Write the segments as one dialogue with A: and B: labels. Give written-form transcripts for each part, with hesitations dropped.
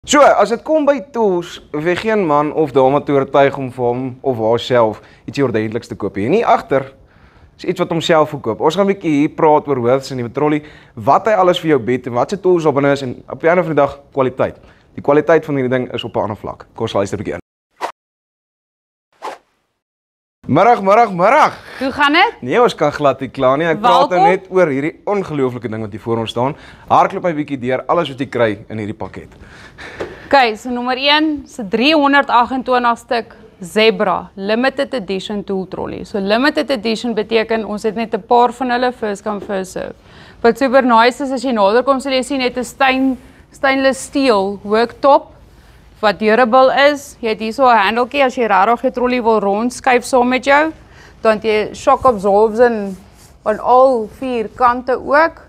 A: So, as dit kom by tools, hoef jy geen man of dame te oortuig om vir hom of haarself ietsie ordentliks te koop. Hier nie agter is iets wat homself verkoop. Ons gaan 'n bietjie hier praat oor Worths en die trolley, wat hy alles vir jou bied en wat se tools op binne is en op die einde van die dag kwaliteit. Die kwaliteit van hierdie ding is op 'n ander vlak. Kom ons luister 'n bietjie in. Middag.
B: Hoe gaan dit?
A: Nee, ons kan glad nie klaar nie. Ek praat nou net oor hierdie ongelooflike ding wat hier voor ons staan. Hardloop my bietjie deur alles wat jy kry in hierdie pakket.
B: Okay, so nommer 1, se 328 stuk Zebra Limited Edition tool trolley. So limited edition beteken ons het net 'n paar van hulle, first come first serve. Wat super nice is as jy nader kom, sal jy sien net 'n stainless steel worktop wat durable is. Jy het hierso 'n handeltjie as jy regtig jou trolley wil rondskuif saam met jou. Dan het jy shock absorption aan al 4 kante ook.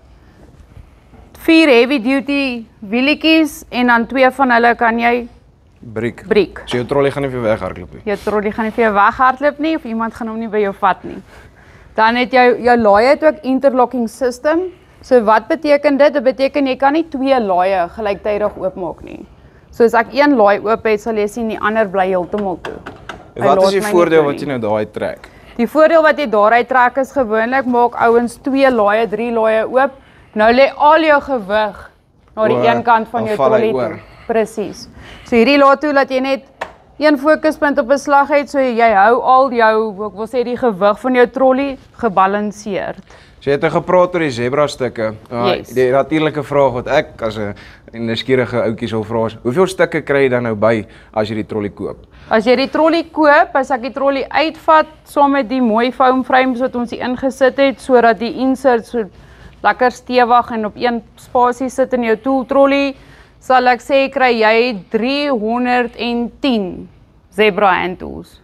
B: 4 heavy duty wielietjies en dan 2 van hulle kan jy breek.
A: So jou trolley gaan nie vir jou weghardloop nie.
B: Jou trolley gaan nie vir jou weghardloop nie of iemand gaan hom nie by jou vat nie. Dan het jou laai het ook interlocking system. So wat beteken dit? Dit beteken jy kan nie 2 laaie gelyktydig oopmaak nie. So as ek een laai oop het, sal jy sien die ander bly heeltemal toe.
A: En wat is die voordeel wat jy nou daai trek?
B: Die voordeel wat jy daaruit trek is gewoonlik maak ouens 2 laaie, 3 laaie oop. Nou lê al jou gewig na die een kant van jou trolley toe. Presies. So hierdie laat toe dat jy net een fokuspunt op 'n slag het, so jy hou al jou, ek wil sê die gewig van jou trolley gebalanseerd.
A: So jy het gepraat oor die Zebra stukke.
B: Yes.
A: Die natuurlike vraag wat ek as 'n nuuskierige ouetjie sou vra is, hoeveel stukke kry jy dan nou by as jy die trolley koop?
B: As jy die trolley koop, as ek die trolley uitvat saam met die mooi foam frames wat ons hier ingesit het, sodat die insert so lekker stewig en op een spasie sit in jou tool trolley, sal ek sê kry jy 310 Zebra hand tools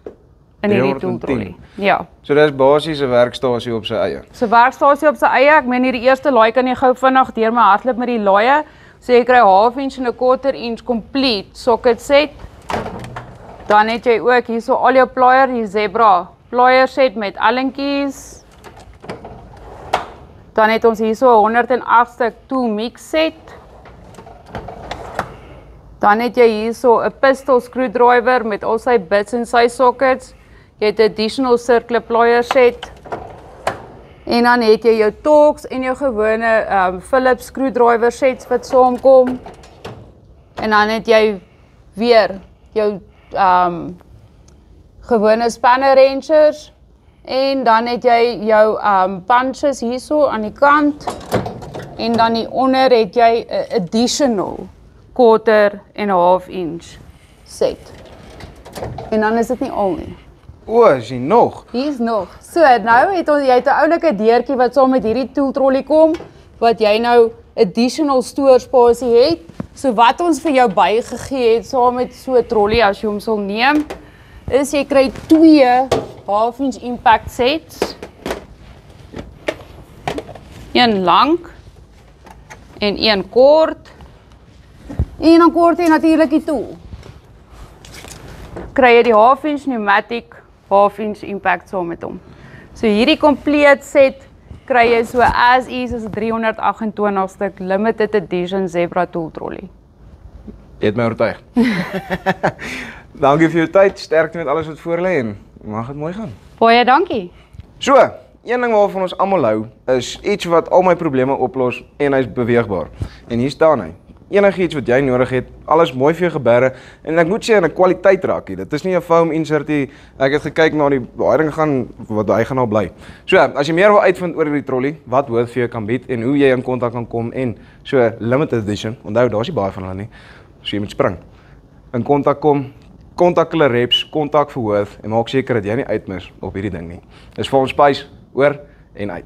B: in hierdie tool trolley. Ja.
A: So dis basies 'n werkstasie op sy eie.
B: So werkstasie op sy eie, ek meen hierdie eerste laai kan jy gou vinnig deur my hardloop met die laaie. So jy kry 1/2 inch en 1/4 inch complete socket set. Dan het jy ook hierso al jou plier, die Zebra plier set met allentjies. Dan het ons hierso 108 stuk tool mix set. Dan het jy hierso 'n pistol screwdriver met al sy bits en sy sockets. Jy het 'n additional circular plier set. En dan het jy jou Torx en jou gewone Phillips screwdriver sets wat saamkom. En dan het jy weer jou gewone spanner wrenches. En dan het jy jou punches hierso aan die kant. En dan hieronder het jy 'n additional 1/4 inch set. En dan is dit nie al nie.
A: O, is jy nog?
B: Hier's nog. So, nou het jy 'n oulike deurtjie wat saam met hierdie tool trolley kom, wat jy nou additional stoorspasie het. So wat ons vir jou bygegee het saam met so 'n trolley as jy hom sal neem, is jy kry 2 1/2 inch impact sets. Een lank en een kort. En dan kort jy natuurlik die tool. Kry jy die 1/2 inch pneumatic 1/2 inch impact saam met hom. So hierdie complete set kry jy so as is as 328 stuk limited edition Zebra tool trolley.
A: Jy het my oortuig. Dankie vir jou tyd, sterkte met alles wat voor lê en mag dit mooi gaan.
B: Baie dankie.
A: So, een ding waarvan ons almal hou is iets wat al my probleme oplos en hy's beweegbaar. En hier staan hy. Enigiets wat jy nodig het, alles mooi vir jou geberre en ek moet sê in 'n kwaliteit raak hier. Dit is nie 'n foam insert nie. Ek het gekyk na die ding gaan wat hy gaan al bly. So, as jy meer wil uitvind oor die trolley, wat Worths vir jou kan bied en hoe jy in kontak kan kom en so limited edition, onthou daar's nie baie van hulle nie. So jy moet spring. In kontak kom, kontak hulle reps, kontak vir Worths en maak seker dat jy nie uitmis op hierdie ding nie. Dis vir ons Spice, oor en uit.